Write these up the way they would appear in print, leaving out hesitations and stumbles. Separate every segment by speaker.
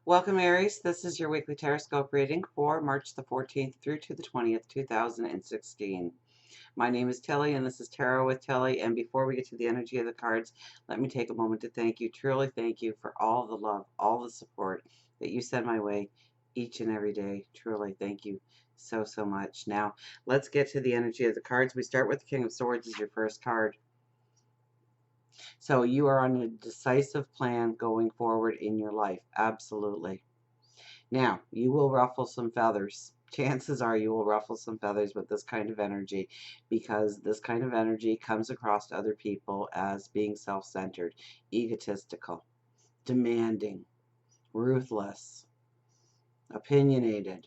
Speaker 1: Welcome, Aries. This is your weekly Taroscope reading for March the 14th through to the 20th, 2016. My name is Tilly, and this is Tarot with Tilly. And before we get to the energy of the cards, let me take a moment to thank you, truly thank you for all the love, all the support that you send my way each and every day. Truly, thank you so, so much. Now, let's get to the energy of the cards. We start with the King of Swords as your first card. So you are on a decisive plan going forward in your life. Absolutely. Now, you will ruffle some feathers. Chances are you will ruffle some feathers with this kind of energy because this kind of energy comes across to other people as being self-centered, egotistical, demanding, ruthless, opinionated.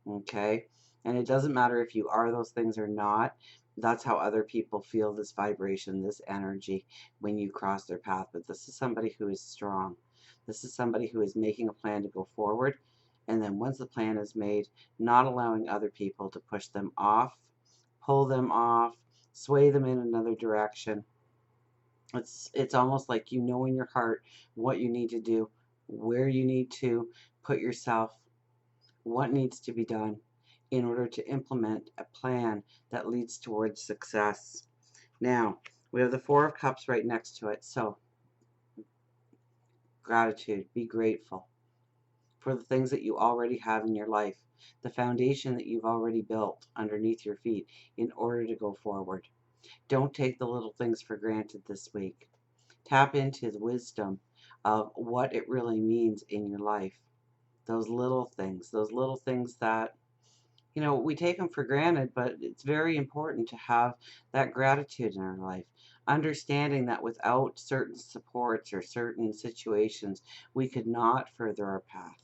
Speaker 1: Okay? And it doesn't matter if you are those things or not. That's how other people feel this vibration, this energy when you cross their path. But this is somebody who is strong. This is somebody who is making a plan to go forward. And then once the plan is made, not allowing other people to push them off, pull them off, sway them in another direction. It's almost like you know in your heart what you need to do, where you need to put yourself, what needs to be done in order to implement a plan that leads towards success. Now, we have the Four of Cups right next to it. So, gratitude, be grateful for the things that you already have in your life, the foundation that you've already built underneath your feet in order to go forward. Don't take the little things for granted this week. Tap into the wisdom of what it really means in your life. Those little things that we take them for granted, but it's very important to have that gratitude in our life. Understanding that without certain supports or certain situations, we could not further our path.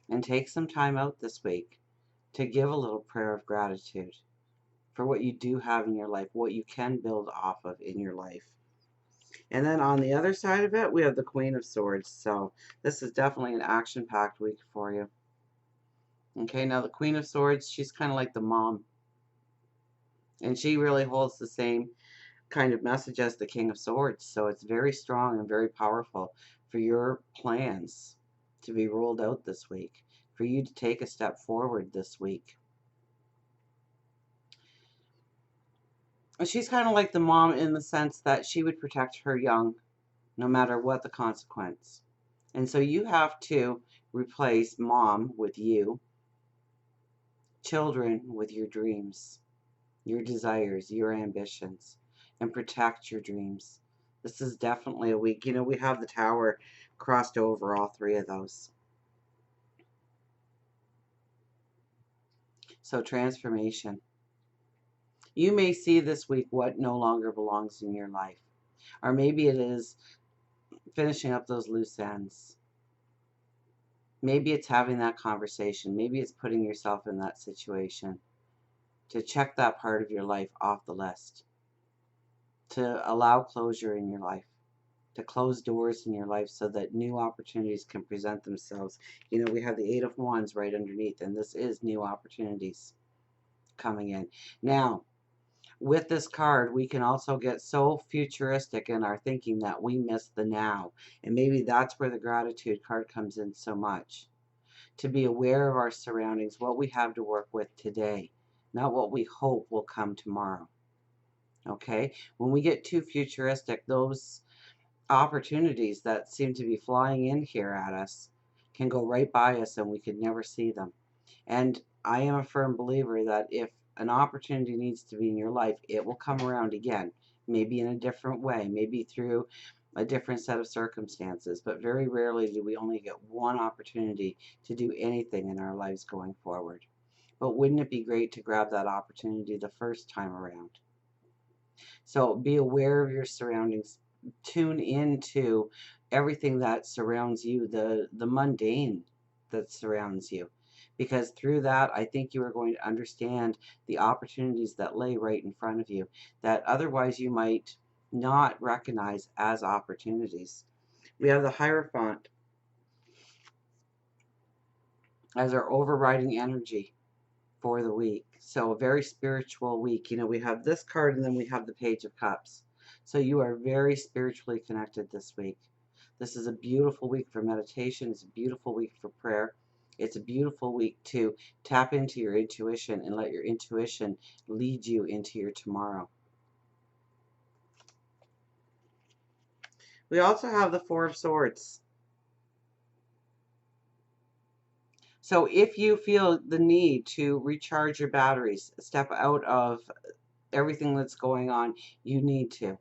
Speaker 1: And take some time out this week to give a little prayer of gratitude for what you do have in your life, what you can build off of in your life. And then on the other side of it, we have the Queen of Swords. So this is definitely an action-packed week for you. Okay, now the Queen of Swords, she's kind of like the mom. And she really holds the same kind of message as the King of Swords. So it's very strong and very powerful for your plans to be rolled out this week, for you to take a step forward this week. She's kind of like the mom in the sense that she would protect her young no matter what the consequence. And so you have to replace mom with you, children with your dreams, your desires, your ambitions, and protect your dreams. This is definitely a week. We have the Tower crossed over all three of those. So transformation. You may see this week what no longer belongs in your life. Or maybe it is finishing up those loose ends. Maybe it's having that conversation. Maybe it's putting yourself in that situation to check that part of your life off the list, to allow closure in your life, to close doors in your life so that new opportunities can present themselves. We have the Eight of Wands right underneath, and this is new opportunities coming in. Now, with this card, we can also get so futuristic in our thinking that we miss the now. And maybe that's where the gratitude card comes in so much. To be aware of our surroundings, what we have to work with today, not what we hope will come tomorrow. Okay? When we get too futuristic, those opportunities that seem to be flying in here at us can go right by us and we could never see them. And I am a firm believer that if an opportunity needs to be in your life, it will come around again, maybe in a different way, maybe through a different set of circumstances. But very rarely do we only get one opportunity to do anything in our lives going forward. But wouldn't it be great to grab that opportunity the first time around? So be aware of your surroundings. Tune into everything that surrounds you, the mundane that surrounds you. Because through that, I think you are going to understand the opportunities that lay right in front of you that otherwise you might not recognize as opportunities. We have the Hierophant as our overriding energy for the week. So a very spiritual week. We have this card and then we have the Page of Cups. So you are very spiritually connected this week. This is a beautiful week for meditation. It's a beautiful week for prayer. It's a beautiful week to tap into your intuition and let your intuition lead you into your tomorrow. We also have the Four of Swords. So if you feel the need to recharge your batteries, step out of everything that's going on, you need to,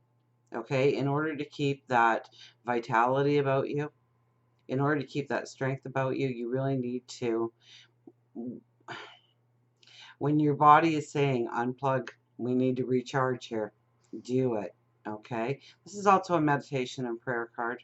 Speaker 1: okay? In order to keep that vitality about you, in order to keep that strength about you, you really need to, when your body is saying unplug, we need to recharge here, do it, okay? This is also a meditation and prayer card.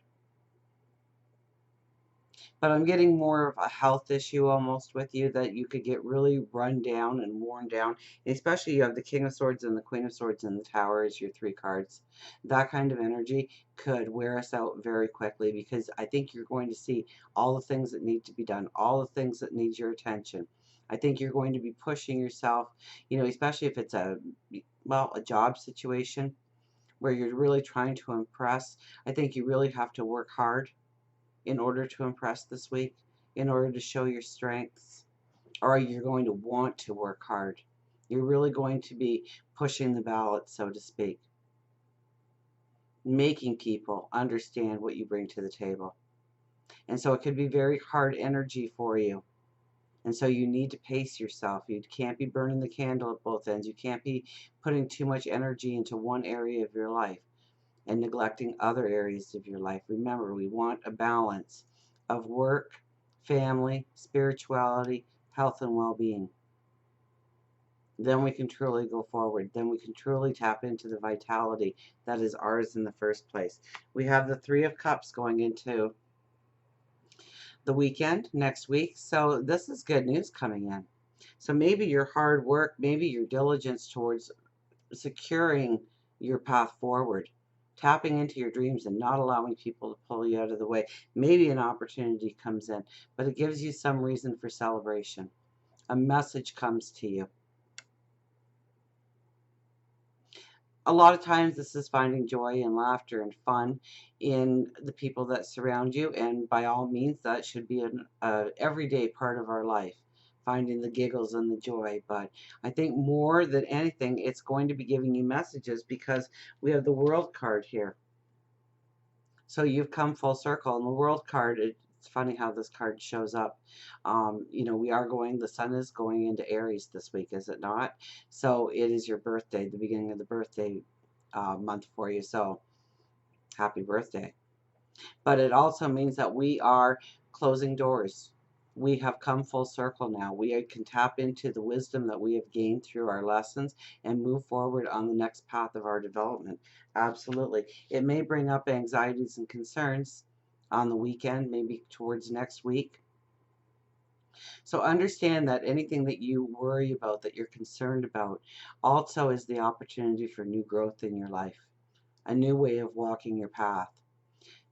Speaker 1: But I'm getting more of a health issue almost with you, that you could get really run down and worn down. And especially you have the King of Swords and the Queen of Swords and the Tower as your three cards. That kind of energy could wear us out very quickly, because I think you're going to see all the things that need to be done, all the things that need your attention. I think you're going to be pushing yourself, especially if it's a job situation where you're really trying to impress. I think you really have to work hard in order to impress this week, in order to show your strengths, or you're going to want to work hard. You're really going to be pushing the ballot, so to speak, making people understand what you bring to the table. And so it could be very hard energy for you. And so you need to pace yourself. You can't be burning the candle at both ends. You can't be putting too much energy into one area of your life and neglecting other areas of your life. Remember, we want a balance of work, family, spirituality, health, and well-being. Then we can truly go forward. Then we can truly tap into the vitality that is ours in the first place. We have the Three of Cups going into the weekend next week. So this is good news coming in. So maybe your hard work, maybe your diligence towards securing your path forward, tapping into your dreams and not allowing people to pull you out of the way. Maybe an opportunity comes in, but it gives you some reason for celebration. A message comes to you. A lot of times this is finding joy and laughter and fun in the people that surround you, and by all means that should be an everyday part of our life, finding the giggles and the joy. But I think more than anything it's going to be giving you messages, because we have the World card here. So you've come full circle. And the World card, it's funny how this card shows up. The sun is going into Aries this week, is it not? So it is your birthday, the beginning of the birthday month for you. So happy birthday. But it also means that we are closing doors. We have come full circle now. We can tap into the wisdom that we have gained through our lessons and move forward on the next path of our development. Absolutely. It may bring up anxieties and concerns on the weekend, maybe towards next week. So understand that anything that you worry about, that you're concerned about, also is the opportunity for new growth in your life, a new way of walking your path,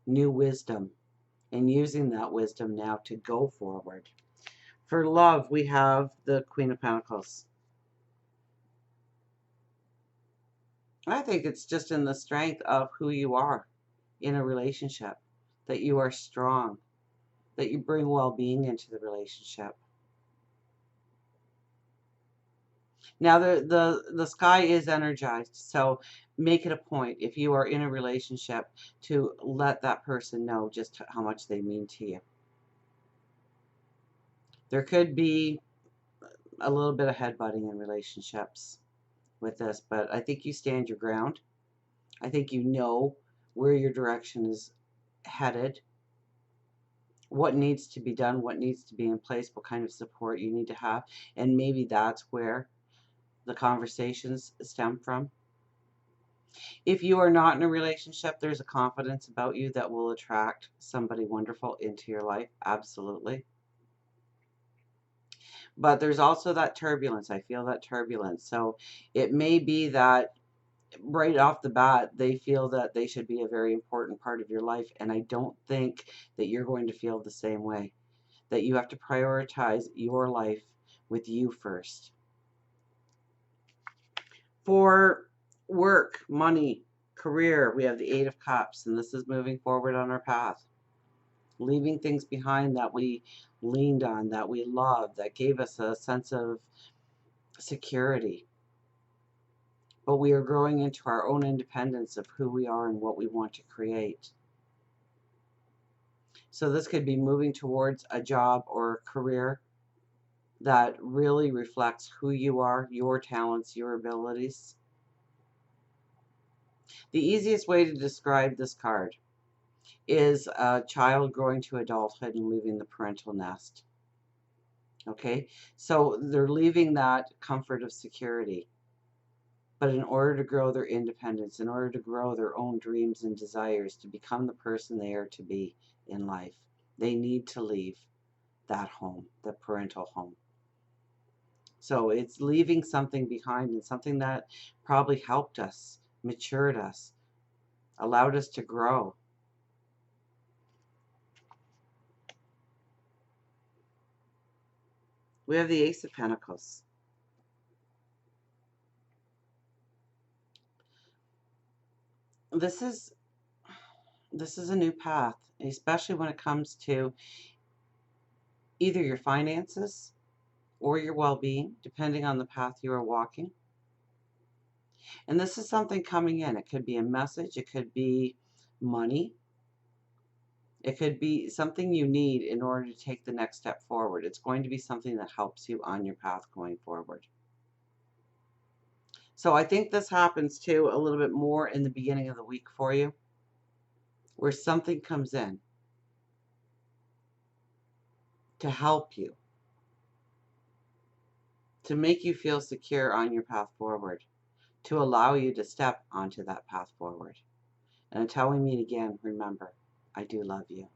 Speaker 1: new wisdom, and using that wisdom now to go forward. For love, we have the Queen of Pentacles. I think it's just in the strength of who you are in a relationship, that you are strong, that you bring well-being into the relationship. Now, the sky is energized, so make it a point, if you are in a relationship, to let that person know just how much they mean to you. There could be a little bit of headbutting in relationships with this, but I think you stand your ground. I think you know where your direction is headed, what needs to be done, what needs to be in place, what kind of support you need to have, and maybe that's where the conversations stem from. If you are not in a relationship, there's a confidence about you that will attract somebody wonderful into your life, absolutely. But there's also that turbulence. I feel that turbulence. So it may be that right off the bat, they feel that they should be a very important part of your life. And I don't think that you're going to feel the same way, that you have to prioritize your life with you first. For work, money, Career, we have the Eight of Cups, and this is moving forward on our path. Leaving things behind that we leaned on, that we loved, that gave us a sense of security. But we are growing into our own independence of who we are and what we want to create. So this could be moving towards a job or a career that really reflects who you are, your talents, your abilities. The easiest way to describe this card is a child growing to adulthood and leaving the parental nest. Okay, so they're leaving that comfort of security. But in order to grow their independence, in order to grow their own dreams and desires, to become the person they are to be in life, they need to leave that home, the parental home. So it's leaving something behind, and something that probably helped us, matured us, allowed us to grow. We have the Ace of Pentacles. This is a new path, especially when it comes to either your finances or your well-being, depending on the path you are walking. And this is something coming in. It could be a message, it could be money, it could be something you need in order to take the next step forward. It's going to be something that helps you on your path going forward. So I think this happens too a little bit more in the beginning of the week for you, where something comes in to help you, to make you feel secure on your path forward, to allow you to step onto that path forward. And until we meet again, remember, I do love you.